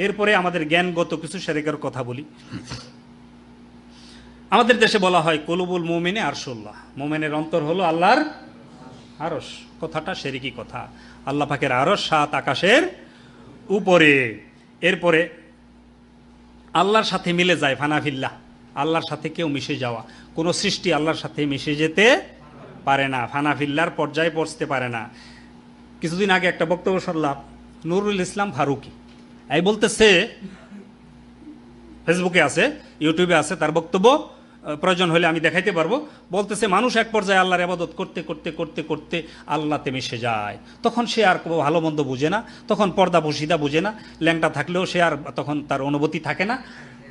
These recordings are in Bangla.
এরপরে আমাদের জ্ঞানগত কিছু শিরকের কথা বলি। আমাদের দেশে বলা হয় কুলুবুল মুমিনে আরশুল্লাহ, মুমিনের অন্তর হলো আল্লাহর আরশ। কথাটা শিরকি কথা। আল্লাহ পাকের আরশ 7 আকাশের উপরে। এরপরে আল্লাহর সাথে মিলে যায় ফানাফিল্লাহ, আল্লাহর সাথে কেউ মিশে যাওয়া। কোনো সৃষ্টি আল্লাহর সাথে মিশে যেতে পারে না, ফানাফিল্লার পর্যায়ে পৌঁছতে পারে না। কিছুদিন আগে একটা বক্তব্য শুনলাম, নুরুল ইসলাম ফারুকি এই বলতেছে, ফেসবুকে আছে, ইউটিউবে আছে, তার বক্তব্য প্রয়োজন হলে আমি দেখাইতে পারবো। বলতেছে মানুষ এক পর্যায়ে আল্লাহর ইবাদত করতে করতে করতে করতে আল্লাহতে মিশে যায়, তখন সে আর ভালো মন্দ বুঝে না, তখন পর্দা বসিদা বুঝে না, ল্যাংটা থাকলেও সে আর তখন তার অনুভূতি থাকে না।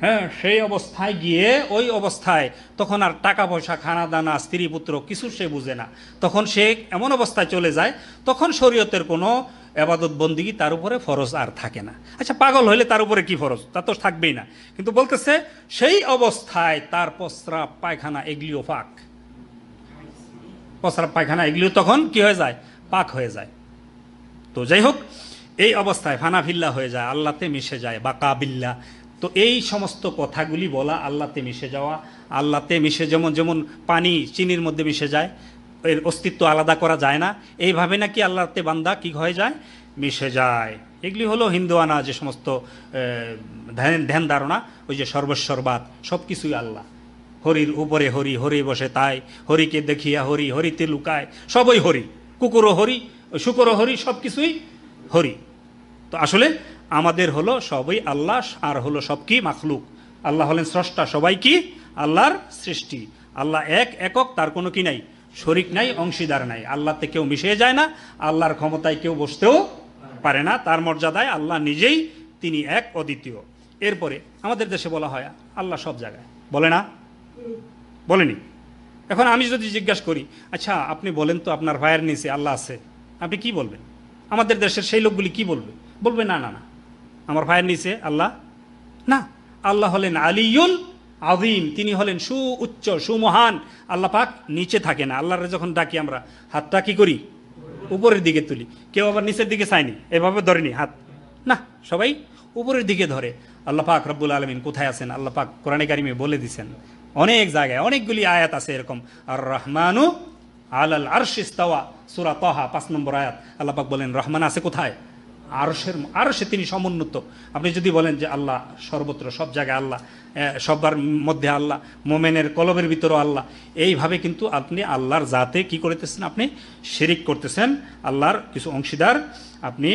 হ্যাঁ, সেই অবস্থায় গিয়ে ওই অবস্থায় তখন আর টাকা পয়সা, খানা দানা, স্ত্রী পুত্র কিছু সে বুঝে না, তখন সে এমন অবস্থায় চলে যায়, তখন শরীয়তের কোনো এবাদত বন্দিগি তার উপরে ফরজ আর থাকে না। আচ্ছা, পাগল হইলে তার উপরে কি ফরজ, তা তো থাকবেই না। কিন্তু বলতেছে সেই অবস্থায় তার প্রস্রাব পায়খানা এগুলিও পাক, প্রস্রাব পায়খানা এগুলিও তখন কি হয়ে যায়, পাক হয়ে যায়। তো যাই হোক, এই অবস্থায় ফানাফিল্লা হয়ে যায়, আল্লাহতে মিশে যায়, বাকাবিল্লা। তো এই সমস্ত কথাগুলি বলা, আল্লাহতে মিশে যাওয়া, আল্লাহতে মিশে যেমন যেমন পানি চিনির মধ্যে মিশে যায়, এর অস্তিত্ব আলাদা করা যায় না, এইভাবে নাকি আল্লাহতে বান্দা কি হয়ে যায়, মিশে যায়। এগুলি হলো হিন্দুয়ানা যে সমস্ত ধ্যান ধারণা, ওই যে সর্বস্বরবাদ, সব কিছুই আল্লাহ, হরির উপরে হরি, হরি বসে তাই, হরিকে দেখিয়া হরি, হরিতে লুকায়, সবই হরি, কুকুরও হরি, শুকরও হরি, সব কিছুই হরি। তো আসলে আমাদের হলো সবই আল্লাহ, আর হলো সব কি মাখলুক। আল্লাহ হলেন স্রষ্টা, সবাই কি আল্লাহর সৃষ্টি। আল্লাহ এক, একক, তার কোনো কি নাই, শরিক নাই, অংশীদার নাই। আল্লাহতে কেউ মিশে যায় না, আল্লাহর ক্ষমতায় কেউ বসতেও পারে না, তার মর্যাদায় আল্লাহ নিজেই তিনি এক, অদ্বিতীয়। এরপরে আমাদের দেশে বলা হয় আল্লাহ সব জায়গায়, বলে না, বলেনি? এখন আমি যদি জিজ্ঞাসা করি, আচ্ছা আপনি বলেন তো আপনার পায়ের নিচে আল্লাহ আছে, আপনি কি বলবেন? আমাদের দেশের সেই লোকগুলি কি বলবে? বলবে না না না, আমার পায়ের নিচে আল্লাহ না। আল্লাহ হলেন আলিয়ুল আযীম, তিনি হলেন সুউচ্চ, সুমহান। আল্লাহ পাক নিচে থাকে না। আল্লাহরে যখন ডাকি আমরা, হাতটা কি করি, উপরের দিকে তুলি। কেউ আবার নিচের দিকে চায়নি, এভাবে ধরেনি হাত, না, সবাই উপরের দিকে ধরে। আল্লাহ পাক রব্বুল আলামিন কোথায় আছেন? আল্লাহ পাক কোরআনে কারিমে বলে দিয়েছেন অনেক জায়গায়, অনেকগুলি আয়াত আছে এরকম। আর রহমানু আলাল আরশি ইস্তাওয়া, সূরা তাহা 5 নম্বর আয়াত। আল্লাহ পাক বলেন রহমান আছে কোথায়? আরশের, আরশে তিনি সমুন্নত। আপনি যদি বলেন যে আল্লাহ সর্বত্র, সব জায়গায় আল্লাহ, সবার মধ্যে আল্লাহ, মোমেনের কলবের ভিতরেও আল্লাহ, এইভাবে কিন্তু আপনি আল্লাহর জাতে কি করতেছেন, আপনি শিরিক করতেছেন, আল্লাহর কিছু অংশীদার আপনি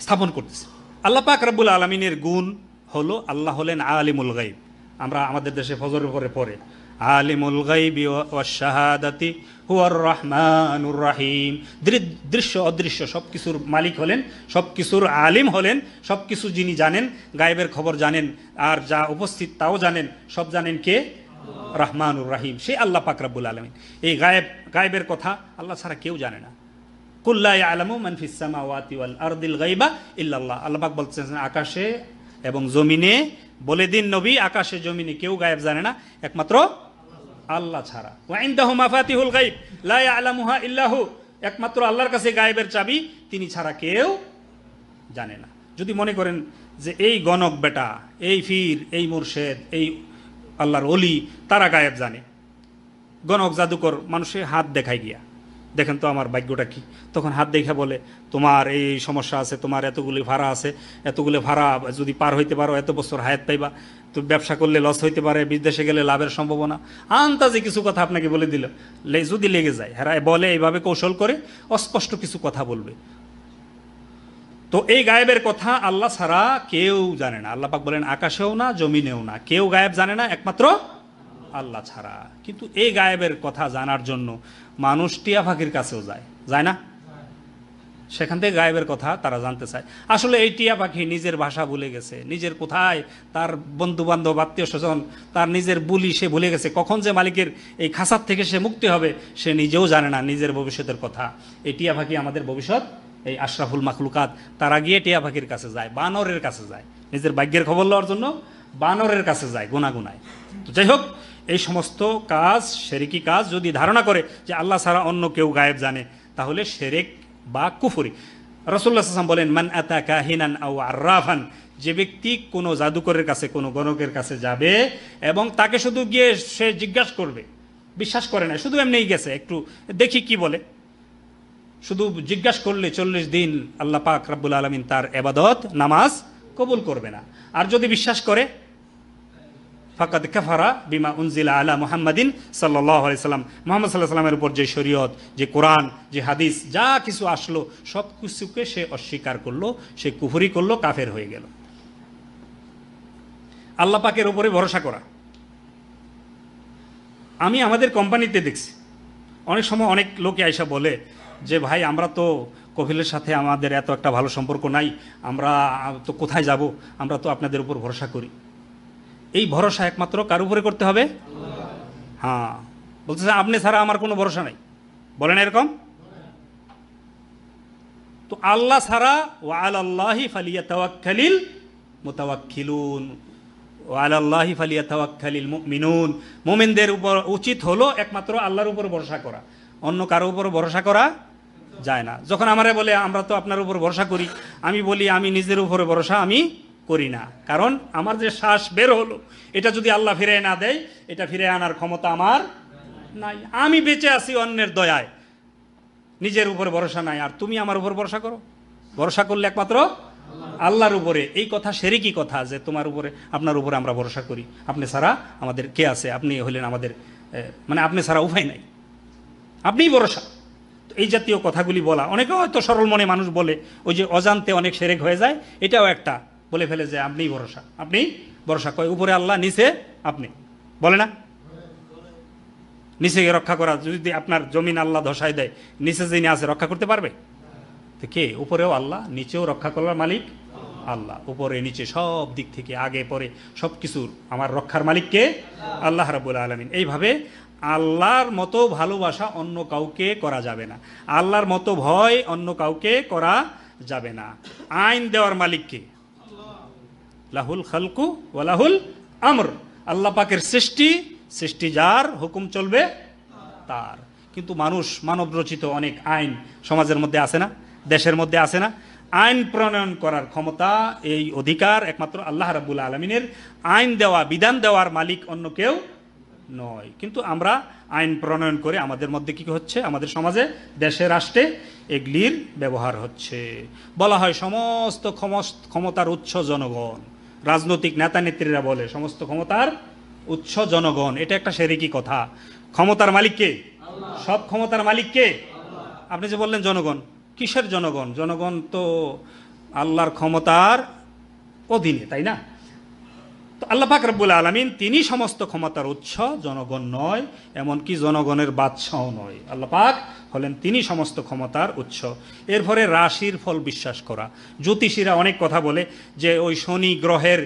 স্থাপন করতেছেন। আল্লাহ পাক রব্বুল আলামিনের গুণ হলো আল্লাহ হলেন আলিমুল গায়ব। আমরা আমাদের দেশে ফজরের পরে পড়ে আলিমুল গায়বি ওয়াশ শাহাদাতি হুয়ার রহমানুর রহিম। দৃশ্য অদৃশ্য সব কিছুর মালিক হলেন, সব কিছুর আলিম হলেন, সব কিছু যিনি জানেন, গায়েবের খবর জানেন, আর যা উপস্থিত তাও জানেন, সব জানেন কে? রহমানুর রহিম, সেই আল্লাহ পাক রব্বুল আলামিন। এই গায়েবের কথা আল্লাহ ছাড়া কেউ জানে না। কুল্লা ইয়ালামু মান ফিস সামাওয়াতি ওয়াল আরদিল গায়বা ইল্লাল্লাহ। আল্লাহ পাক বলতেছেন আকাশে এবং জমিনে, বলে দিন নবী, আকাশে জমিনে কেউ গায়েব জানে না একমাত্র আল্লাহ ছাড়া। ওয়া ইনদাহু মাফাতিহুল গায়ব লা ইয়ালামুহা ইল্লাহু, একমাত্র আল্লাহর কাছে গায়েবের চাবি, তিনি ছাড়া কেউ জানে না। যদি মনে করেন যে এই গণক বেটা, এই ফির, এই মুর্শেদ, এই আল্লাহর ওলি, তারা গায়েব জানে, গণক জাদুকর মানুষের হাত দেখায় গিয়া, দেখেন তো আমার ভাগ্যটা কি, তখন হাত দেখে বলে তোমার এই সমস্যা আছে, তোমার এতগুলি ভাড়া আছে, এতগুলি ভাড়া যদি পার হইতে পারো এত বছর হায়াত পাইবা, তো ব্যবসা করলে লস হইতে পারে, বিদেশে গেলে লাভের সম্ভাবনা, আন্তাজে কিছু কথা আপনাকে বলে দিল। যদি লেগে যায়, হ্যাঁ বলে এইভাবে কৌশল করে অস্পষ্ট কিছু কথা বলবে। তো এই গায়েবের কথা আল্লাহ ছাড়া কেউ জানে না। আল্লাহ পাক বলেন আকাশেও না, জমিনেও না, কেউ গায়েব জানে না একমাত্র আল্লাহ ছাড়া। কিন্তু এই গায়েবের কথা জানার জন্য মানুষ টিয়া পাখির কাছেও যায়, যায় না? সেখান থেকে গায়েবের কথা তারা জানতে চায়। আসলে এই টিয়া পাখি নিজের ভাষা ভুলে গেছে, নিজের কোথায় তার বন্ধু বান্ধব, আত্মীয় স্বজন, তার নিজের বুলি সে ভুলে গেছে। কখন যে মালিকের এই খাঁচার থেকে সে মুক্তি হবে সে নিজেও জানে না, নিজের ভবিষ্যতের কথা। এই টিয়া পাখি আমাদের ভবিষ্যৎ, এই আশরাফুল মাখলুকাত, তারা গিয়ে টিয়া পাখির কাছে যায়, বানরের কাছে যায়, নিজের ভাগ্যের খবর লওয়ার জন্য বানরের কাছে যায় গুনাগুনায়। তো যাই হোক, এই সমস্ত কাজ, শিরকি কাজ, যদি ধারণা করে যে আল্লাহ ছাড়া অন্য কেউ গায়েব জানে, তাহলে শিরক বা কুফরি। রাসূলুল্লাহ সাল্লাল্লাহু আলাইহি ওয়াসাল্লাম বলেন, মান আতা কাহিনান আও আররাফান, যে ব্যক্তি কোনো জাদুকরের কাছে, কোনো গণকের কাছে যাবে এবং তাকে শুধু গিয়ে সে জিজ্ঞাসা করবে, বিশ্বাস করে না, শুধু এমনিই গেছে একটু দেখি কি বলে, শুধু জিজ্ঞাসা করলে 40 দিন আল্লাহ পাক রব্বুল আলামিন তার ইবাদত নামাজ কবুল করবে না। আর যদি বিশ্বাস করে, ফাকাদ কাফারা বিমা উনজিলা আলা মুহাম্মাদিন সাল্লাল্লাহু আলাইহি সাল্লাম, মুহাম্মদ সাল্লাল্লাহু আলাইহি সাল্লামের উপর যে শরীয়ত, যে কোরআন, যে হাদিস, যা কিছু আসলো সব কিছুকে সে অস্বীকার করলো, সে কুফরি করলো, কাফের হয়ে গেল। আল্লাহ পাকের উপরে ভরসা করা। আমি আমাদের কোম্পানিতে দেখছি অনেক সময় অনেক লোকে আইসা বলে যে ভাই আমরা তো কফিলের সাথে আমাদের এত একটা ভালো সম্পর্ক নাই, আমরা তো কোথায় যাব, আমরা তো আপনাদের উপর ভরসা করি। এই ভরসা একমাত্র কার উপরে করতে হবে? হ্যাঁ, বলতেছে আপনি ছাড়া আমার কোনো ভরসা নাই, বলেন এরকম? তো আল্লাহ ছাড়া ওয়া আলাল্লাহি ফালিয়াতাওয়াক্কালিল মুতাওয়াক্কিলুন, ওয়া আলাল্লাহি ফালিয়াতাওয়াক্কালিল মুমিনুন, মুমিনদের উপর উচিত হলো একমাত্র আল্লাহর উপর ভরসা করা, অন্য কারো উপর ভরসা করা যায় না। যখন আমারে বলে আমরা তো আপনার উপর ভরসা করি, আমি বলি আমি নিজের উপরে ভরসা আমি করি না, কারণ আমার যে শ্বাস বের হলো এটা যদি আল্লাহ ফিরে না দেয়, এটা ফিরে আনার ক্ষমতা আমার নাই। আমি বেঁচে আছি অন্যের দয়ায়, নিজের উপরে ভরসা নাই, আর তুমি আমার উপর ভরসা করো। ভরসা করলে একমাত্র আল্লাহর উপরে। এই কথা শিরকি কথা যে তোমার উপরে, আপনার উপরে আমরা ভরসা করি, আপনি ছাড়া আমাদের কে আছে, আপনি হলেন আমাদের, মানে আপনি ছাড়া উপায় নাই, আপনিই ভরসা। তো এই জাতীয় কথাগুলি বলা, অনেকে হয়তো সরল মনে মানুষ বলে, ওই যে অজান্তে অনেক শিরক হয়ে যায়, এটাও একটা বলে ফেলে যে আপনিই ভরসা, আপনি ভরসা। কয় উপরে আল্লাহ, নিচে আপনি, বলে না? নিচে রক্ষা করা, যদি আপনার জমিন আল্লাহ ধসায় দেয়, নিচে যিনি আছে রক্ষা করতে পারবে? তো কে? উপরেও আল্লাহ, নিচেও রক্ষা করার মালিক আল্লাহ। উপরে নিচে সব দিক থেকে আগে পরে সব কিছুর আমার রক্ষার মালিক কে? আল্লাহ রাব্বুল আলামিন। এইভাবে আল্লাহর মতো ভালোবাসা অন্য কাউকে করা যাবে না, আল্লাহর মতো ভয় অন্য কাউকে করা যাবে না। আইন দেওয়ার মালিক কে? লাহুল খালকু ওয়া লাহুল আমর, আল্লাহ পাকের সৃষ্টি, সৃষ্টি যার, হুকুম চলবে তার। কিন্তু মানুষ, মানব রচিত অনেক আইন সমাজের মধ্যে আছে না, দেশের মধ্যে আছে না? আইন প্রণয়ন করার ক্ষমতা, এই অধিকার একমাত্র আল্লাহ রাব্বুল আলামিনের। আইন দেওয়া, বিধান দেওয়ার মালিক অন্য কেউ নয়। কিন্তু আমরা আইন প্রণয়ন করে আমাদের মধ্যে কি হচ্ছে, আমাদের সমাজে, দেশে, রাষ্ট্রে এগুলির ব্যবহার হচ্ছে। বলা হয় সমস্ত ক্ষমতার উৎস জনগণ, রাজনৈতিক নেতা নেত্রীরা বলে সমস্ত ক্ষমতার উৎস জনগণ। এটা একটা শিরকি কথা। ক্ষমতার মালিক কে? সব ক্ষমতার মালিক কে? আপনি যে বললেন জনগণ, কিসের জনগণ? জনগণ তো আল্লাহর ক্ষমতার অধীনে, তাই না? তো আল্লাহ পাক রব্বুল আলামিন তিনি সমস্ত ক্ষমতার উৎস, জনগণ নয়, এমনকি জনগণের বাদশাও নয়। আল্লাহ পাক হলেন তিনি সমস্ত ক্ষমতার উৎস। এরপরে রাশির ফল বিশ্বাস করা। জ্যোতিষীরা অনেক কথা বলে যে ওই শনি গ্রহের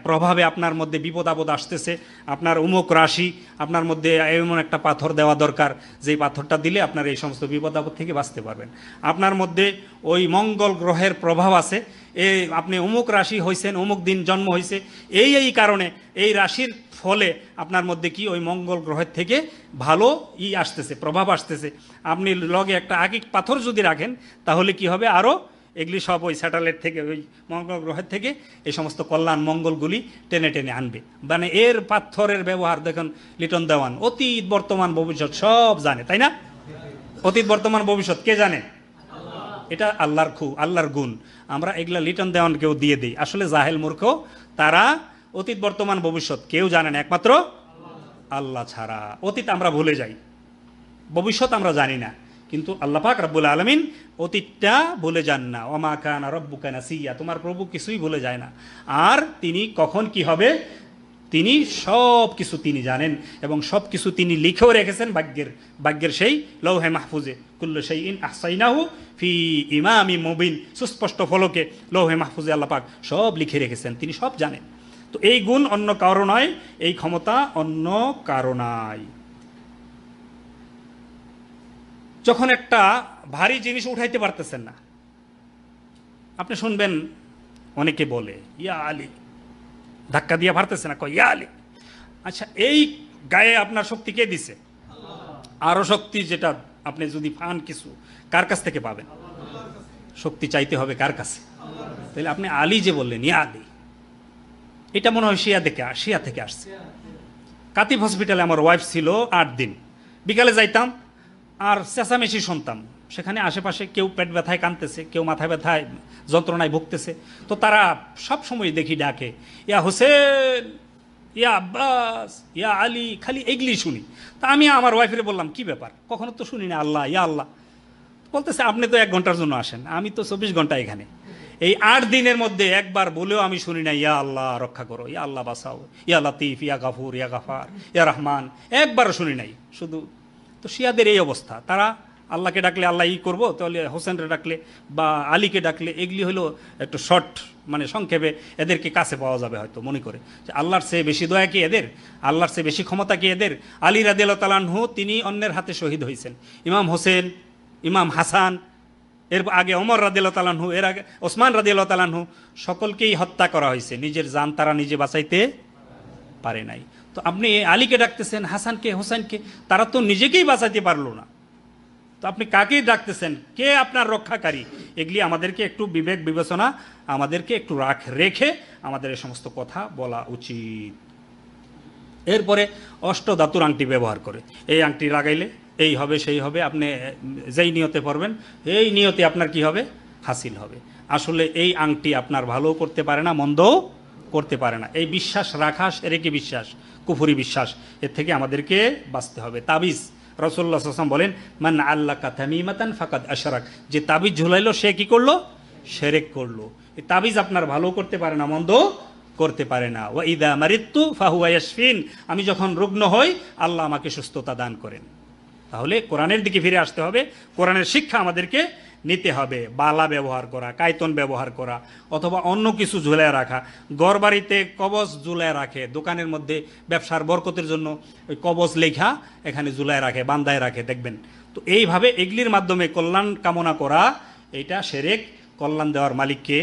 প্রভাবে আপনার মধ্যে বিপদ আপদ আসতেছে, আপনার অমুক রাশি, আপনার মধ্যে এমন একটা পাথর দেওয়া দরকার, যেই পাথরটা দিলে আপনার এই সমস্ত বিপদ আপদ থেকে বাঁচতে পারবেন। আপনার মধ্যে ওই মঙ্গল গ্রহের প্রভাব আছে, আপনি অমুক রাশি হয়েছেন, অমুক দিন জন্ম হয়েছে, এই কারণে এই রাশির ফলে আপনার মধ্যে কি ওই মঙ্গল গ্রহের থেকে ভালো আসতেছে, প্রভাব আসতেছে। আপনি লগে একটা আকিক পাথর যদি রাখেন তাহলে কি হবে, আরও এগুলি সব ওই স্যাটেলাইট থেকে, ওই মঙ্গল গ্রহের থেকে এই সমস্ত কল্যাণ মঙ্গলগুলি টেনে টেনে আনবে। মানে এর পাথরের ব্যবহার দেখুন, লিটন দেওয়ান অতীত বর্তমান ভবিষ্যৎ সব জানে, তাই না? অতীত বর্তমান ভবিষ্যৎ কে জানে? এটা আল্লাহর গুণ। আমরা এগুলা লিটন দেওয়ানকেও দিয়ে দিই। আসলে জাহেল মূর্খ, তারা অতীত বর্তমান ভবিষ্যৎ কেউ জানে না, একমাত্র আল্লাহ ছাড়া। অতীত আমরা ভুলে যাই, ভবিষ্যৎ আমরা জানি না, কিন্তু আল্লাহ পাক রব্বুল আলামিন অতীতটা ভুলে যান না। ওমা কানা রব্বুকা নাসিয়া, তোমার প্রভু কিছুই ভুলে যায় না। আর তিনি কখন কি হবে তিনি সব কিছু তিনি জানেন, এবং সব কিছু তিনি লিখেও রেখেছেন ভাগ্যের সেই লৌহে মাহফুজে। কুল্লু শাইইন আহসাইনাহু ফি ইমামিম মুবিন, সুস্পষ্ট ফলকে লৌহে মাহফুজে আল্লাহ পাক সব লিখে রেখেছেন, তিনি সব জানেন। তো এই গুণ অন্য কারো নয়, এই ক্ষমতা অন্য কারো নাই। যখন একটা ভারী জিনিস উঠাইতে পারতেছেন না, আপনি শুনবেন অনেকে বলে ইয়া আলী, ধাক্কা দিয়ে পারতেছে না, কয় ইয়া আলী। আচ্ছা, এই গায়ে আপনার শক্তি কে দিছে? আরো শক্তি যেটা আপনি যদি পান কিছু, কার কাছ থেকে পাবেন? শক্তি চাইতে হবে কার কাছে? তাহলে আপনি আলী যে বললেন ইয়া আলী, এটা মনে হয় শিয়া থেকে আসছে। কাতিফ হসপিটালে আমার ওয়াইফ ছিল 8 দিন, বিকালে যাইতাম আর চেঁচামেচি শুনতাম। সেখানে আশেপাশে কেউ পেট ব্যথায় কাঁদতেছে, কেউ মাথা ব্যথায় যন্ত্রণায় ভুগতেছে। তো তারা সব সময় দেখি ডাকে ইয়া হোসেন, ইয়া আব্বাস, ইয়া আলী, খালি এগুলি শুনি। তা আমি আমার ওয়াইফের বললাম কি ব্যাপার, কখনো তো শুনি না আল্লাহ ইয়া আল্লাহ। বলতেছে আপনি তো 1 ঘন্টার জন্য আসেন, আমি তো 24 ঘন্টা এখানে। এই 8 দিনের মধ্যে একবার বলেও আমি শুনি না ইয়া আল্লাহ রক্ষা করো, ইয়া আল্লাহ বাঁচাও, ইয়া লতিফ, ইয়া গাফুর, ইয়া গাফার, ইয়া রহমান, একবারও শুনি নাই। শুধু তো শিয়াদের এই অবস্থা, তারা আল্লাহকে ডাকলে আল্লাহ ই করবো, তাহলে হোসেনরে ডাকলে বা আলীকে ডাকলে এগুলি হলো একটু শর্ট, মানে সংক্ষেপে এদেরকে কাছে পাওয়া যাবে হয়তো মনে করে যে আল্লাহর চেয়ে বেশি দয়া কি এদের, আল্লাহর চেয়ে বেশি ক্ষমতা কি এদের। আলী রাদিয়াল্লাহু তাআলা আনহু তিনি অন্যের হাতে শহীদ হয়েছেন, ইমাম হোসেন, ইমাম হাসান, এর আগে ওমর রাদিয়াল্লাহু তাআলা আনহু, এর আগে ওসমান রাদিয়াল্লাহু তাআলা আনহু, সকলকেই হত্যা করা হয়েছে, নিজের জান তারা নিজে বাঁচাইতে পারে নাই। তো আপনি আলীকে ডাকতেছেন, হাসানকে, হোসেনকে, তারা তো নিজেকেই বাঁচাইতে পারলো না, তো আপনি কাকেই ডাকতেছেন, কে আপনার রক্ষাকারী? এগুলি আমাদেরকে একটু বিবেক বিবেচনা আমাদেরকে একটু রেখে আমাদের এই সমস্ত কথা বলা উচিত। এরপরে অষ্টধাতুর আংটি ব্যবহার করে, এই আংটি লাগাইলে এই হবে সেই হবে, আপনি যেই নিয়তে পড়বেন এই নিয়তে আপনার কি হবে, হাসিল হবে। আসলে এই আংটি আপনার ভালো করতে পারে না, মন্দও করতে পারে না। এই বিশ্বাস রাখা সেরেকি বিশ্বাস, কুফুরি বিশ্বাস, এর থেকে আমাদেরকে বাঁচতে হবে। তাবিজ, রাসূলুল্লাহ সাল্লাল্লাহু আলাইহি ওয়াসাল্লাম বলেন মান আল্লাকা তামিমাতান ফাকাদ আশরাক, যে তাবিজ ঝুলাইলো সে কি করলো, শিরক করলো। এই তাবিজ আপনার ভালো করতে পারে না, মন্দ করতে পারে না। ওয়া ইদা মারিদতু ফাহুয়া ইয়াশফিন, আমি যখন রুগ্ন হই আল্লাহ আমাকে সুস্থতা দান করেন। তাহলে কোরআনের দিকে ফিরে আসতে হবে, কোরআনের শিক্ষা আমাদেরকে নিতে হবে। বালা ব্যবহার করা, কায়তন ব্যবহার করা, অথবা অন্য কিছু ঝুলায় রাখা। ঘর বাড়িতে কবচ ঝুলায় রাখে, দোকানের মধ্যে ব্যবসার বরকতের জন্য ওই কবচ লেখা এখানে ঝুলায় রাখে, বান্দায় রাখে, দেখবেন। তো এইভাবে এগুলির মাধ্যমে কল্যাণ কামনা করা, এটা শিরক। কল্যাণ দেওয়ার মালিককে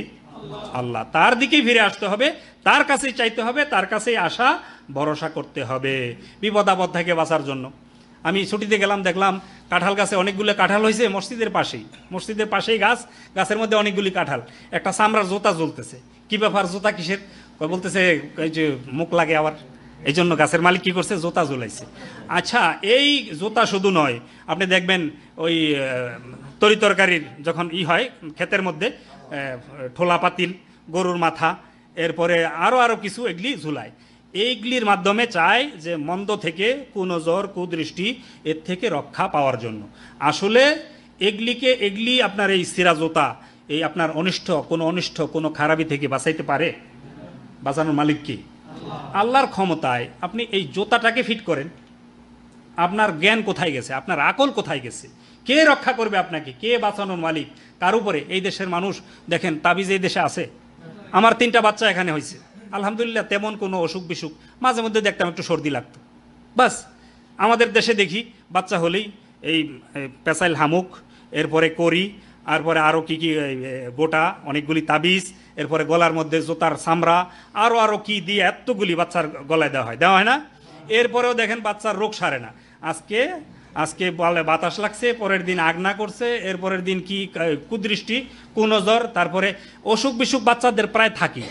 আল্লাহ, তার দিকেই ফিরে আসতে হবে, তার কাছেই চাইতে হবে, তার কাছেই আশা ভরসা করতে হবে বিপদ আপদ থেকে বাঁচার জন্য। আমি ছুটিতে গেলাম, দেখলাম কাঁঠাল গাছে অনেকগুলো কাঁঠাল হয়েছে মসজিদের পাশেই গাছ, গাছের মধ্যে অনেকগুলি কাঁঠাল। একটা চামড়ার জোতা জ্বলতেছে, কি ব্যাপার, জোতা কিসের? বলতেছে এই যে মুখ লাগে আবার, এই জন্য গাছের মালিক কি করছে, জোতা জ্বলাইছে। আচ্ছা, এই জোতা শুধু নয়, আপনি দেখবেন ওই তরি তরকারির যখন হয় ক্ষেতের মধ্যে, ঠোলা পাতিল, গরুর মাথা, এরপরে আরও কিছু এগুলি ঝুলায়। এইগুলির মাধ্যমে চায় যে মন্দ থেকে, কুনজর, কুদৃষ্টি, এর থেকে রক্ষা পাওয়ার জন্য। আসলে এগুলি আপনার এই সিরাজোতা, এই আপনার অনিষ্ট কোনো খারাপি থেকে বাঁচাইতে পারে? বাঁচানোর মালিক কি? আল্লাহর ক্ষমতায় আপনি এই জোতাটাকে ফিট করেন, আপনার জ্ঞান কোথায় গেছে, আপনার আকল কোথায় গেছে? কে রক্ষা করবে আপনাকে? কে বাঁচানোর মালিক? কার উপরে? এই দেশের মানুষ দেখেন, তাবিজ এই দেশে আছে। আমার 3টা বাচ্চা এখানে হয়েছে, আলহামদুলিল্লাহ, তেমন কোনো অসুখ বিসুখ, মাঝে মধ্যে দেখতাম একটু সর্দি লাগতো, বাস। আমাদের দেশে দেখি বাচ্চা হলেই এই পেঁচাইল হামুক, এরপরে করি, তারপরে আরও কী গোটা অনেকগুলি তাবিজ, এরপরে গলার মধ্যে জোতার চামড়া, আরও কি দিয়ে এতগুলি বাচ্চার গলায় দেওয়া হয় না? এরপরেও দেখেন বাচ্চার রোগ সারে না। আজকে বলে বাতাস লাগছে, পরের দিন আগনা করছে, এরপরের দিন কি কুদৃষ্টি, কুনজর, তারপরে অসুখ বিসুখ বাচ্চাদের প্রায় থাকি।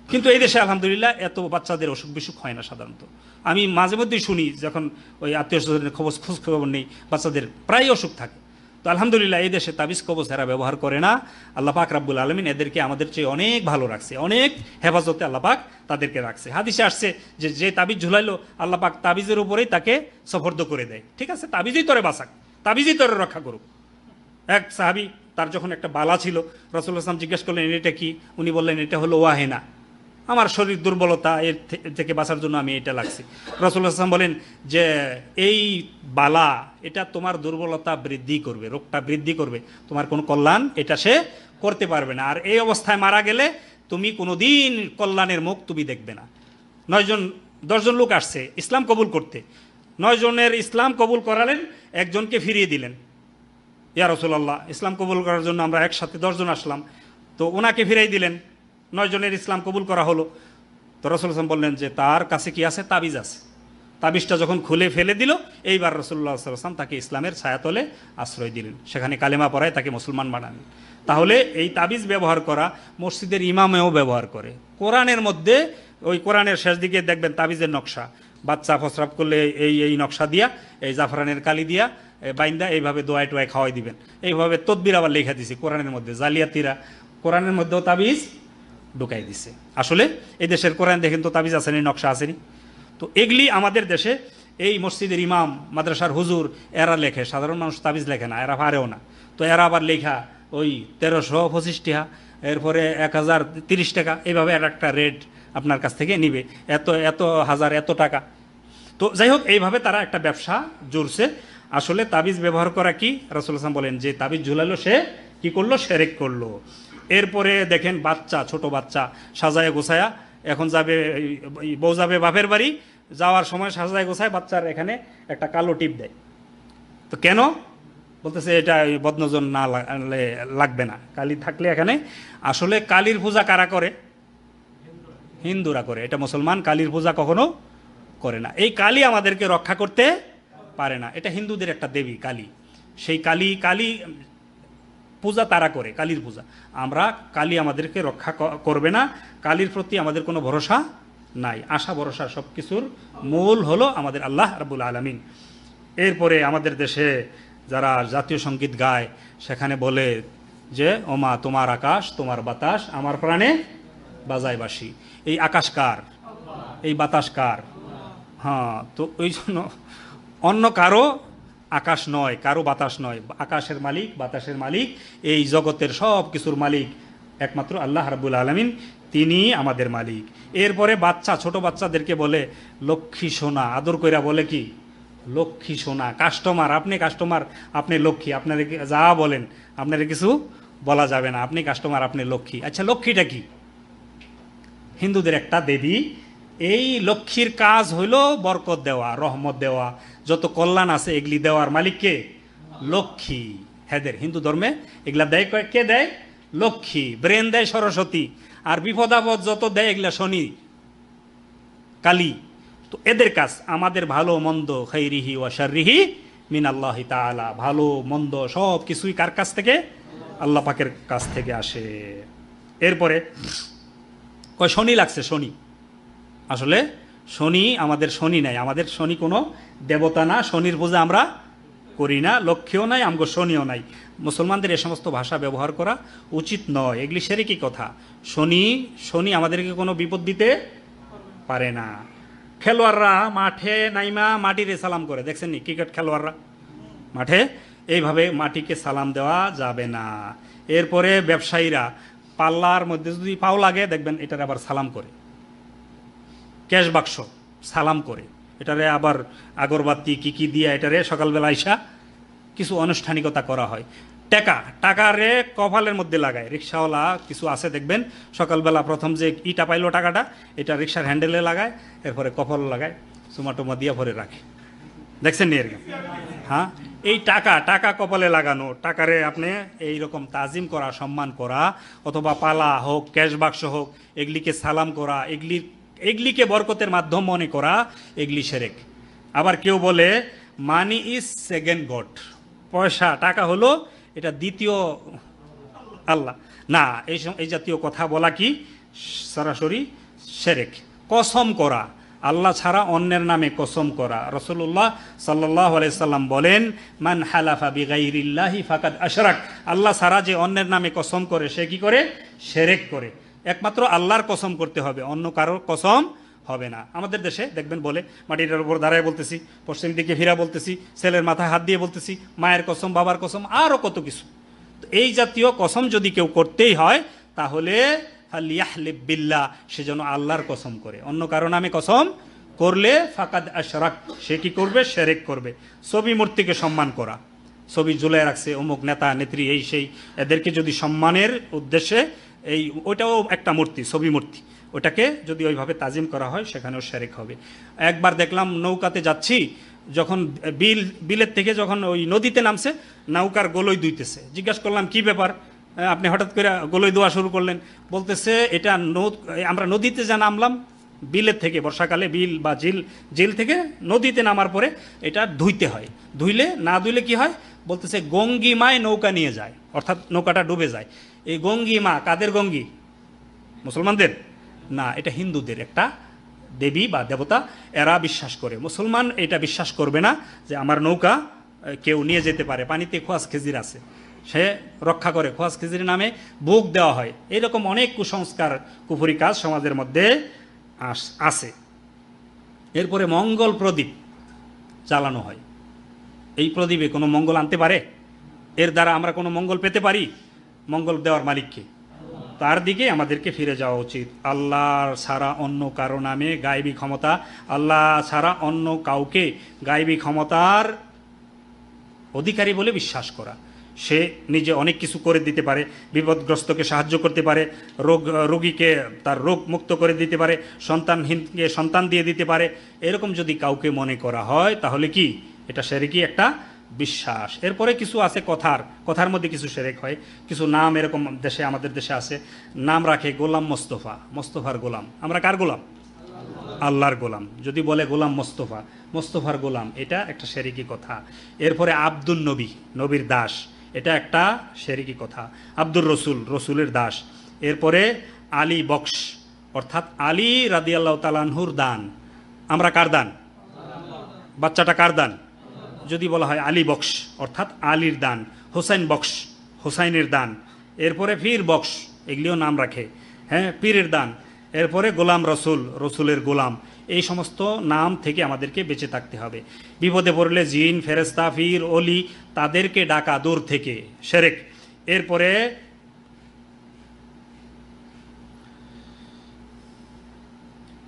কিন্তু এই দেশে আলহামদুলিল্লাহ এত বাচ্চাদের অসুখ বিসুখ হয় না সাধারণত। আমি মাঝে মধ্যেই শুনি, যখন ওই আত্মীয় স্বজনের খোঁজ খবর নেই, বাচ্চাদের প্রায় অসুখ থাকে। তো আলহামদুলিল্লাহ এই দেশে তাবিজ কবজ এরা ব্যবহার করে না। আল্লাহ পাক রাব্বুল আলামিন এদেরকে আমাদের চেয়ে অনেক ভালো রাখছে, অনেক হেফাজতে আল্লাহ পাক তাদেরকে রাখছে। হাদিসে আসছে যে তাবিজ ঝুলাইলো আল্লাহ পাক তাবিজের উপরেই তাকে সফর্দ করে দেয়। ঠিক আছে, তাবিজই তোরে বাঁচাক, তাবিজই তোরে রক্ষা করুক। এক সাহাবি, তার যখন একটা বালা ছিল, রাসূলুল্লাহ সাল্লাল্লাহু আলাইহি ওয়াসাল্লাম জিজ্ঞেস করলেন এটা কি? উনি বললেন এটা হলো ওয়াহেনা, আমার শরীর দুর্বলতা, এর থেকে বাঁচার জন্য আমি এটা লাগছি। রাসূলুল্লাহ সাল্লাল্লাহু আলাইহি ওয়াসাল্লাম বলেন যে এই বালা এটা তোমার দুর্বলতা বৃদ্ধি করবে, রোগটা বৃদ্ধি করবে, তোমার কোনো কল্যাণ এটা সে করতে পারবে না। আর এই অবস্থায় মারা গেলে তুমি কোনোদিন কল্যাণের মুখ তুমি দেখবে না। 10 জন লোক আসছে ইসলাম কবুল করতে, 9 জনের ইসলাম কবুল করালেন, একজনকে ফিরিয়ে দিলেন। ইয়া রাসূলুল্লাহ, ইসলাম কবুল করার জন্য আমরা একসাথে 10 জন আসলাম, তো ওনাকে ফিরিয়ে দিলেন, 9 জনের ইসলাম কবুল করা হলো। তো রাসূলুল্লাহ সাল্লাল্লাহু আলাইহি ওয়াসাল্লাম বললেন যে তার কাছে কি আছে? তাবিজ আছে। তাবিজটা যখন খুলে ফেলে দিল, এইবার রাসূলুল্লাহ সাল্লাল্লাহু আলাইহি ওয়াসাল্লাম তাকে ইসলামের ছায়াতলে আশ্রয় দিলেন, সেখানে কালেমা পড়ায় তাকে মুসলমান বানালেন। তাহলে এই তাবিজ ব্যবহার করা মসজিদের ইমামেও ব্যবহার করে। কোরআনের মধ্যে ওই কোরআনের শেষ দিকে দেখবেন তাবিজের নকশা, বাচ্চা প্রস্রাব করলে এই এই নকশা দিয়া, এই জাফরানের কালি দিয়া বাইন্দা এইভাবে দোয়াই টোয়াই খাওয়াই দিবেন, এইভাবে তদবির আবার লেখা দিছে কোরআনের মধ্যে। জালিয়াতিরা কোরআনের মধ্যেও তাবিজ ঢুকাই দিছে। আসলে এই দেশের কোরআন দেখেন তো তাবিজ আসেনি, নকশা আসেনি। তো এগুলি আমাদের দেশে এই মসজিদের ইমাম, মাদ্রাসার হুজুর এরা লেখে, সাধারণ মানুষ তাবিজ লেখে না, এরা পারেও না। তো এরা আবার লেখা ওই 1325 টাকা, এরপরে 1030 টাকা, এইভাবে একটা রেট আপনার কাছ থেকে নিবে, এত এত হাজার এত টাকা। তো যাই হোক, এইভাবে তারা একটা ব্যবসা জুড়ছে। আসলে তাবিজ ব্যবহার করা কি, রাসূলুল্লাহ সাল্লাল্লাহু আলাইহি ওয়াসাল্লাম বলেন যে তাবিজ ঝুলালো সে কি করলো, শিরক করলো। এরপরে দেখেন বাচ্চা, ছোট বাচ্চা সাজায় গোছায়া এখন যাবে, বউ যাবে বাপের বাড়ি, যাওয়ার সময় সাজায় গোছায় বাচ্চার এখানে একটা কালো টিপ দেয়। তো কেন বলতেছে, এটা বদনজর না লাগবে না, কালি থাকলে এখানে। আসলে কালীর পূজা কারা করে? হিন্দুরা করে। এটা মুসলমান কালীর পূজা কখনো করে না। এই কালী আমাদেরকে রক্ষা করতে পারে না, এটা হিন্দুদের একটা দেবী কালী। সেই কালী পূজা তারা করে, কালীর পূজা। আমরা কালী আমাদেরকে রক্ষা করবে না, কালীর প্রতি আমাদের কোনো ভরসা নাই। আশা ভরসা সব কিছুর মূল হলো আমাদের আল্লাহ রাব্বুল আলামিন। এরপরে আমাদের দেশে যারা জাতীয় সঙ্গীত গায়, সেখানে বলে যে ওমা তোমার আকাশ তোমার বাতাস আমার প্রাণে বাজায় বাঁশি। এই আকাশ কার? এই বাতাস কার? হ্যাঁ, তো ওই জন্য অন্য কারো আকাশ নয়, কারো বাতাস নয়। আকাশের মালিক, বাতাসের মালিক, এই জগতের সব কিছুর মালিক একমাত্র আল্লাহ রাব্বুল আলামিন, তিনি আমাদের মালিক। এরপরে বাচ্চা, ছোট বাচ্চাদেরকে বলে লক্ষ্মী সোনা, আদর কইরা বলে কি লক্ষ্মী সোনা। কাস্টমার, আপনি কাস্টমার, আপনি লক্ষ্মী, আপনার যা বলেন আপনার কিছু বলা যাবে না, আপনি কাস্টমার, আপনি লক্ষ্মী। আচ্ছা, লক্ষ্মীটা কি? হিন্দুদের একটা দেবী। এই লক্ষ্মীর কাজ হইল বরকত দেওয়া, রহমত দেওয়া, যত কল্যাণ আছে এগুলি দেওয়ার মালিককে লক্ষ্মী। হেদের হিন্দু ধর্মে এগুলা দেয় কে দেয়? লক্ষ্মী। ব্রেন দেয় সরস্বতী, আর বিপদ আপদ যত দেয় এগুলা শনি, কালী। তো এদের কাজ আমাদের ভালো মন্দ, খাইরিহি ওয়া শাররিহি মিনাল্লাহি তাআলা, ভালো মন্দ সব কিছুই কার কাছ থেকে? আল্লাহ পাকের কাছ থেকে আসে। এরপরে কয় শনি লাগছে, শনি। আসলে শনি আমাদের শনি নাই, আমাদের শনি কোনো দেবতা না, শনির পূজা আমরা করি না, লক্ষ্মীও নাই, আমগো শনিও নাই। মুসলমানদের এ সমস্ত ভাষা ব্যবহার করা উচিত নয়, এগুলি শিরকি কথা। শনি আমাদেরকে কোনো বিপদ দিতে পারে না। খেলোয়াড়রা মাঠে নাইমা মাটিরে সালাম করে, দেখছেন নি? ক্রিকেট খেলোয়াড়রা মাঠে এইভাবে মাটিকে সালাম দেওয়া যাবে না। এরপরে ব্যবসায়ীরা পাল্লার মধ্যে যদি পাও লাগে, দেখবেন এটারে আবার সালাম করে। ক্যাশ বাক্স সালাম করে, এটারে আবার আগরবাতি কি দিয়ে এটারে সকালবেলা আইসা কিছু আনুষ্ঠানিকতা করা হয়। টাকারে কপালের মধ্যে লাগায়। রিক্সাওয়ালা কিছু আছে দেখবেন, সকালবেলা প্রথম যে ইটা পাইলো টাকাটা, এটা রিক্সার হ্যান্ডেলে লাগায়, এরপরে কপাল লাগায়, চুমা দিয়া ভরে রাখে। দেখছেন নি এরকম? হ্যাঁ, এই টাকা কপালে লাগানো, টাকারে আপনি এইরকম তাজিম করা, সম্মান করা, অথবা পালা হোক, ক্যাশ বাক্স হোক, এগুলিকে সালাম করা, এগুলিকে বরকতের মাধ্যম মনে করা, এগুলি শিরক। আবার কেউ বলে মানি ইজ সেকেন্ড গড, পয়সা টাকা হলো এটা দ্বিতীয় আল্লাহ। না, এই জাতীয় কথা বলা কি সরাসরি শিরক। কসম করা, আল্লাহ ছাড়া অন্যের নামে কসম করা। রাসূলুল্লাহ সাল্লাল্লাহু আলাইহি সাল্লাম বলেন, মান হালাফা বিগাইরিল্লাহি ফাকাদ আশরাক, আল্লাহ ছাড়া যে অন্যের নামে কসম করে সে কি করে? শিরক করে। একমাত্র আল্লাহর কসম করতে হবে, অন্য কারোর কসম হবে না। আমাদের দেশে দেখবেন বলে মাটিটার উপর দাঁড়ায় বলতেছি, পশ্চিম দিকে ফিরা বলতেছি, ছেলের মাথায় হাত দিয়ে বলতেছি, মায়ের কসম, বাবার কসম, আরও কত কিছু। এই জাতীয় কসম যদি কেউ করতেই হয়, তাহলে ফালিয়াহলিফ বিল্লাহ, সে যেন আল্লাহর কসম করে। অন্য কারো নামে কসম করলে ফাকাদ আশরাক, সে কি করবে? শিরক করবে। ছবি মূর্তিকে সম্মান করা, ছবি ঝুলে রাখছে অমুক নেতা নেত্রী, এই সেই, এদেরকে যদি সম্মানের উদ্দেশ্যে, ওইটাও একটা মূর্তি, ছবি মূর্তি, ওটাকে যদি ওইভাবে তাজিম করা হয়, সেখানেও শিরক হবে। একবার দেখলাম নৌকাতে যাচ্ছি, যখন বিলের থেকে যখন ওই নদীতে নামছে, নৌকার গোলই দুইতেছে। জিজ্ঞাসা করলাম কি ব্যাপার, আপনি হঠাৎ করে গোলই দেওয়া শুরু করলেন? বলতেছে এটা আমরা নদীতে যা নামলাম, বিলের থেকে, বর্ষাকালে বিল বা ঝিল থেকে নদীতে নামার পরে এটা ধুইতে হয়। না ধুইলে কি হয় বলতেছে, গঙ্গিমায় নৌকা নিয়ে যায়, অর্থাৎ নৌকাটা ডুবে যায়। এই গঙ্গিমা কাদের গঙ্গি? মুসলমানদের না, এটা হিন্দুদের একটা দেবী বা দেবতা, এরা বিশ্বাস করে। মুসলমান এটা বিশ্বাস করবে না যে আমার নৌকা কেউ নিয়ে যেতে পারে, পানিতে খোয়াজ খেজির আছে, সে রক্ষা করে, খোয়াজ খেজির নামে বুক দেওয়া হয়। এরকম অনেক কুসংস্কার, কুফরি কাজ সমাজের মধ্যে আছে। এরপরে মঙ্গল প্রদীপ জ্বালানো হয়। এই প্রদীপে কোনো মঙ্গল আনতে পারে? এর দ্বারা আমরা কোনো মঙ্গল পেতে পারি? মঙ্গল দেওয়ার মালিককে, তার দিকে আমাদেরকে ফিরে যাওয়া উচিত। আল্লাহর ছাড়া অন্য কারো নামে গায়েবী ক্ষমতা, আল্লাহ ছাড়া অন্য কাউকে গায়েবী ক্ষমতার অধিকারী বলে বিশ্বাস করা। সে নিজে অনেক কিছু করে দিতে পারে, বিপদগ্রস্তকে সাহায্য করতে পারে, রোগীকে তার রোগ মুক্ত করে দিতে পারে, সন্তানহীনকে সন্তান দিয়ে দিতে পারে। এরকম যদি কাউকে মনে করা হয় তাহলে কি এটা শিরকি একটা বিশ্বাস। এরপরে কিছু আছে কথার মধ্যে কিছু শিরক হয়। কিছু নাম এরকম আমাদের দেশে আছে, নাম রাখে গোলাম মোস্তফার গোলাম। আমরা কার গোলাম? আল্লাহর গোলাম। যদি বলে গোলাম মোস্তফার গোলাম, এটা একটা শিরকি কথা। এরপরে আব্দুল নবীর দাস, এটা একটা শিরকি কথা। আব্দুর রসুলের দাস। এরপরে আলী বক্স, অর্থাৎ আলী রাদিয়াল্লাহু তাআলা আনহুর দান। আমরা কার দান? বাচ্চাটা কার দান? যদি বলা হয় আলী বক্স, অর্থাৎ আলীর দান। হোসাইন বক্স, হোসাইনের দান। এরপরে পীর বক্স, এগুলিও নাম রাখে, হ্যাঁ, পীরের দান। এরপরে গোলাম রসুলের গোলাম। এই সমস্ত নাম থেকে আমাদেরকে বেঁচে থাকতে হবে। বিপদে পড়লে জিন, ফেরেস্তা, পীর, অলি, তাদেরকে ডাকা দূর থেকে, শিরক। এরপরে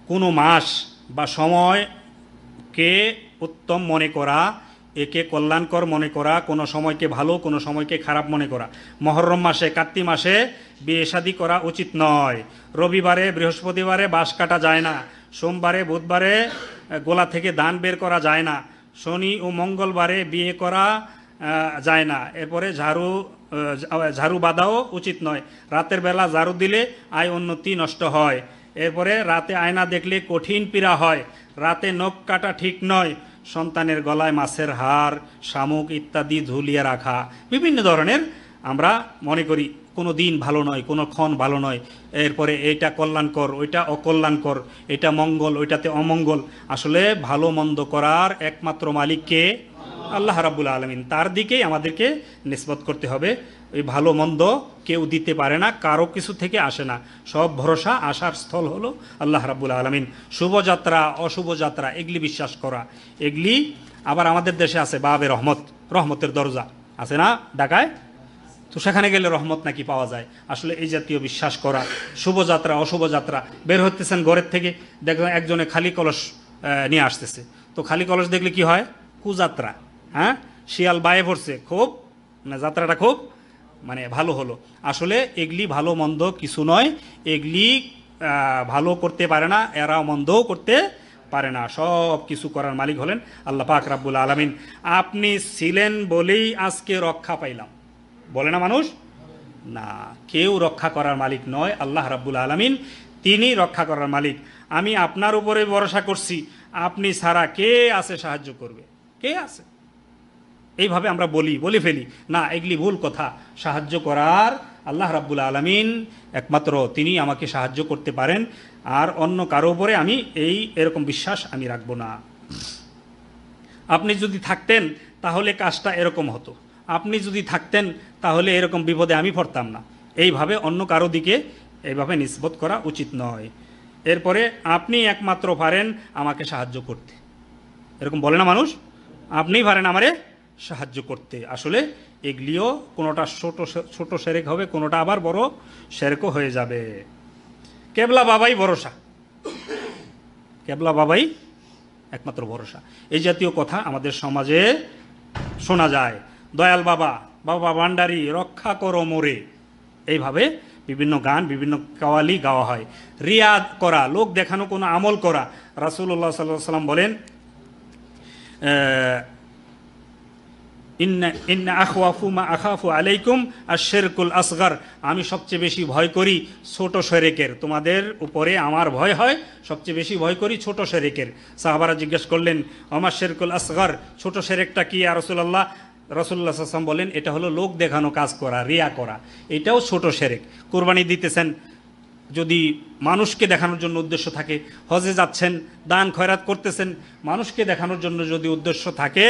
কোনো মাস বা সময়কে উত্তম মনে করা, একে কল্যাণকর মনে করা, কোনো সময়কে ভালো, কোনো সময়কে খারাপ মনে করা। মহরম মাসে, কার্তিক মাসে বিয়ে শাদী করা উচিত নয়। রবিবারে, বৃহস্পতিবারে বাঁশ কাটা যায় না। সোমবারে, বুধবারে গোলা থেকে ধান বের করা যায় না। শনি ও মঙ্গলবারে বিয়ে করা যায় না। এরপরে ঝাড়ু বাঁধাও উচিত নয়। রাতের বেলা ঝাড়ু দিলে আয় উন্নতি নষ্ট হয়। এরপরে রাতে আয়না দেখলে কঠিন পীড়া হয়। রাতে নখ কাটা ঠিক নয়। সন্তানের গলায় মাছের হাড়, শামুক ইত্যাদি ঝুলিয়ে রাখা। বিভিন্ন ধরনের আমরা মনে করি কোনো দিন ভালো নয়, কোনো ক্ষণ ভালো নয়। এরপরে এইটা কল্যাণকর, ওইটা অকল্যাণকর, এটা মঙ্গল, ওইটাতে অমঙ্গল। আসলে ভালো মন্দ করার একমাত্র মালিককে আল্লাহ রাব্বুল আলামিন, তার দিকেই আমাদেরকে নিসবত করতে হবে। ওই ভালো মন্দ কেউ দিতে পারে না, কারো কিছু থেকে আসে না। সব ভরসা আসার স্থল হলো আল্লাহ রাব্বুল আলামিন। শুভযাত্রা, অশুভযাত্রা এগুলি বিশ্বাস করা, এগুলি আবার আমাদের দেশে আছে বাবে রহমতের দরজা আছে না ঢাকায়, তো সেখানে গেলে রহমত নাকি পাওয়া যায়। আসলে এই জাতীয় বিশ্বাস করা, শুভযাত্রা অশুভযাত্রা, বের হতেছেন ঘরের থেকে, দেখবেন একজনে খালি কলস নিয়ে আসতেছে, তো খালি কলস দেখলে কি হয়? কুযাত্রা। হ্যাঁ, শিয়াল বায়ে পড়ছে, খুব যাত্রাটা খুব ভালো হলো। আসলে এগুলি ভালো মন্দ কিছু নয়, এগুলি ভালো করতে পারে না, এরা মন্দও করতে পারে না। সব কিছু করার মালিক হলেন আল্লাহ পাক রাব্বুল আলামিন। আপনি ছিলেন বলেই আজকে রক্ষা পাইলাম, বলে না মানুষ? না, কেউ রক্ষা করার মালিক নয়, আল্লাহ রাব্বুল আলামিন, তিনি রক্ষা করার মালিক। আমি আপনার উপরে ভরসা করছি, আপনি ছাড়া কে আছে সাহায্য করবে? কে আছে? এইভাবে আমরা বলে ফেলি, না, এগুলি ভুল কথা। সাহায্য করার আল্লাহ রাব্বুল আলামিন একমাত্র, তিনি আমাকে সাহায্য করতে পারেন, আর অন্য কারো উপরে আমি এরকম বিশ্বাস আমি রাখবো না। আপনি যদি থাকতেন তাহলে কাজটা এরকম হতো, আপনি যদি থাকতেন তাহলে এরকম বিপদে আমি পড়তাম না। এইভাবে অন্য কারো দিকে এইভাবে নিসবত করা উচিত নয়। এরপরে আপনি একমাত্র পারেন আমাকে সাহায্য করতে, এরকম বলে না মানুষ? আপনিই পারেন আমারে সাহায্য করতে। আসলে এগুলিও কোনোটা ছোট শিরক হবে, কোনোটা আবার বড় শিরকও হয়ে যাবে। কেবলা বাবাই ভরসা, কেবলা বাবাই একমাত্র ভরসা, এই জাতীয় কথা আমাদের সমাজে শোনা যায়। দয়াল বাবা, বাবা ভান্ডারী, রক্ষা করো মোরে, এইভাবে বিভিন্ন গান, বিভিন্ন কাওয়ালি গাওয়া হয়। রিয়াদ করা, লোক দেখানো কোনো আমল করা। রাসূলুল্লাহ সাল্লাল্লাহু আলাইহি ওয়াসাল্লাম বলেন, ইন্না ইন্না আখওয়াফু মা আখাফু আলাইকুম আশ-শিরকুল আসগর, আমি সবচেয়ে বেশি ভয় করি ছোট শিরকের, তোমাদের উপরে আমার ভয় হয়, সবচেয়ে বেশি ভয় করি ছোট শিরকের। সাহাবারা জিজ্ঞেস করলেন আমা শিরকুল আসগর, ছোট শিরকটা কি ইয়া রাসূলুল্লাহ? রাসূলুল্লাহ সাল্লাল্লাহু আলাইহি ওয়াসাল্লাম বলেন এটা হলো লোক দেখানো কাজ করা, রিয়া করা, এটাও ছোট শিরক। কুরবানি দিতেছেন, যদি মানুষকে দেখানোর জন্য উদ্দেশ্য থাকে, হজে যাচ্ছেন, দান খয়রাত করতেছেন, মানুষকে দেখানোর জন্য যদি উদ্দেশ্য থাকে,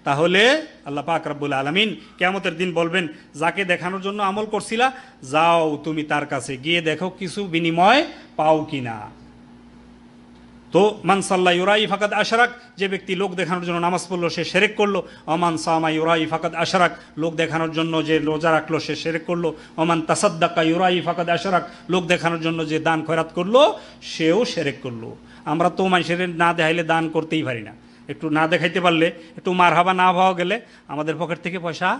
তাহলে আল্লাহ পাক রব্বুল আলামিন কিয়ামতের দিন বলবেন যাকে দেখানোর জন্য আমল করছিলা, যাও তুমি তার কাছে গিয়ে দেখো কিছু বিনিময় পাও কিনা। তো মান সাল্লা ইউরাই ফাকাদ আশরাক, যে ব্যক্তি লোক দেখানোর জন্য নামাজ পড়লো সে শিরক করলো। অমান সামা ইউরাই ফাকাদ আশরাক, লোক দেখানোর জন্য যে রোজা রাখলো সে শিরক করলো। অমান তাসাদ্দাকা ইউরাই ফাকাদ আশরাক, লোক দেখানোর জন্য যে দান খয়রাত করলো সেও শিরক করলো। আমরা তো মানুষের না দেখাইলে দান করতেই পারি না, একটু না দেখাইতে পারলে, একটু মারহাবা না পাওয়া গেলে আমাদের পকেট থেকে পয়সা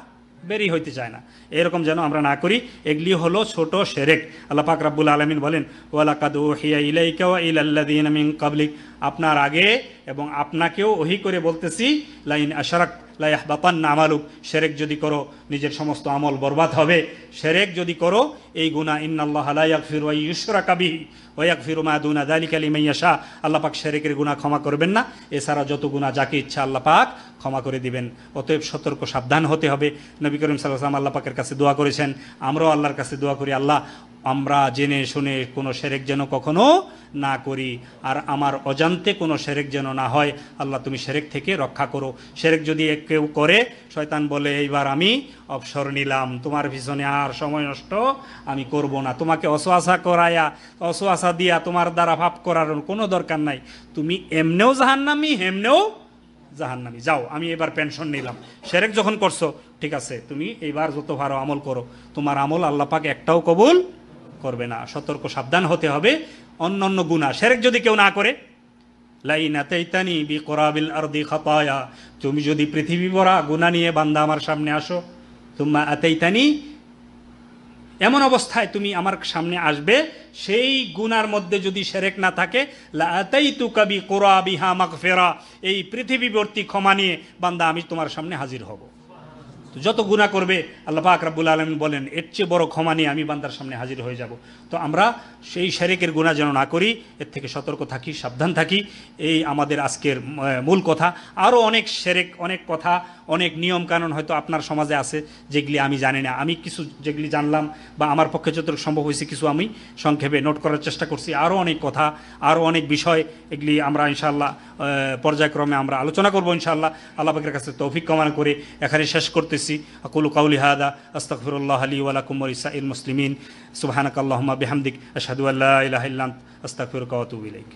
বেরি হইতে চায় না। এরকম যেন আমরা না করি, এগুলি হলো ছোট শিরক। আল্লাহ পাক রব্বুল আলামিন বলেন ওয়ালাকাদ উহিয়া ইলাইকা ওয়া ইলাল্লাযিনা মিন ক্বাবলিক, আপনার আগে এবং আপনাকেও ওহী করে বলতেছি লাইন আশরাক লা ইয়াহবাতান্না আমালুক, শিরক যদি করো নিজের সমস্ত আমল বরবাদ হবে। শিরক যদি করো এই গুনাহ, ইন্নাল্লাহা লা ইয়াগফিরু আন ইউশরাকা বিহি ওয়া ইয়াগফিরু মা দুনা যালিকা লিমান ইয়াশা, আল্লাহ পাক শিরকের গুনাহ ক্ষমা করবেন না, এছাড়া যত গুনাহ যাকে ইচ্ছা আল্লাহ পাক ক্ষমা করে দিবেন। অতএব সতর্ক সাবধান হতে হবে। নবী করিম সাল্লাল্লাহু আলাইহি ওয়াসাল্লাম আল্লাহ পাকের কাছে দোয়া করেছেন, আমরাও আল্লাহর কাছে দোয়া করি, আল্লাহ আমরা জেনে শুনে কোনো শিরক যেন কখনো না করি, আর আমার অজান্তে কোনো শিরক যেন না হয়। আল্লাহ তুমি শিরক থেকে রক্ষা করো। শিরক যদি কেউ করে, শয়তান বলে এইবার আমি অবসর নিলাম, তোমার পিছনে আর সময় নষ্ট আমি করব না, তোমাকে অসোয়াশা করায়া অসোয়াশা দিয়া তোমার দ্বারা পাপ করার কোনো দরকার নাই, তুমি এমনেও জাহান্নামী হেমনেও জাহান্নামী, যাও আমি এবার পেনশন নিলাম। শিরক যখন করছো ঠিক আছে, তুমি এইবার যত ভালো আমল করো, তোমার আমল আল্লাহ পাক একটাও কবুল করবে না। সতর্ক সাবধান হতে হবে। অন্য অন্য গুনাহ শিরক যদি কেউ না করে, লাইন আতাইতানি বিকরাবিল আরদি খাতায়া, তুমি যদি পৃথিবী ভরা গুনাহ নিয়ে বান্দা আমার সামনে আসো, তুম্মা আতাইতানি, এমন অবস্থায় তুমি আমার সামনে আসবে, সেই গুনার মধ্যে যদি শিরক না থাকে, লা আতাইতুকা বিকুরাবিহা মাগফিরা, এই পৃথিবী ভর্তি ক্ষমা নিয়ে বান্দা আমি তোমার সামনে হাজির হব। তো যত গুনাহ করবে আল্লাহ পাক রব্বুল আলামিন বলেন এর চেয়ে বড় ক্ষমা নিয়ে আমি বান্দার সামনে হাজির হয়ে যাব। তো আমরা সেই শিরকের গুনাহ যেন না করি, এর থেকে সতর্ক থাকি, সাবধান থাকি। এই আমাদের আজকের মূল কথা। আরও অনেক শিরক, অনেক কথা, অনেক নিয়ম কানুন হয়তো আপনার সমাজে আছে যেগুলি আমি জানি না। আমি কিছু যেগুলি জানলাম বা আমার পক্ষে যতটুকু সম্ভব হয়েছে কিছু আমি সংক্ষেপে নোট করার চেষ্টা করছি। আরও অনেক কথা, আরও অনেক বিষয়, এগুলি আমরা ইনশাআল্লাহ পর্যায়ক্রমে আমরা আলোচনা করব ইনশাআল্লাহ। আল্লাহ পাকের কাছে তৌফিক কামনা করে এখানে শেষ করতেছি। আকুলু কাউলি হাদা আস্তাগফিরুল্লাহ লি ওয়া লাকুম ওয়া লিসাইরিল মুসলিমিন। সুবহানাকাল্লাহুম্মা বিহামদিক আশহাদু আল্লা ইলাহা ইল্লা আনতা আস্তাগফিরুকা ওয়া আতুবু ইলাইক।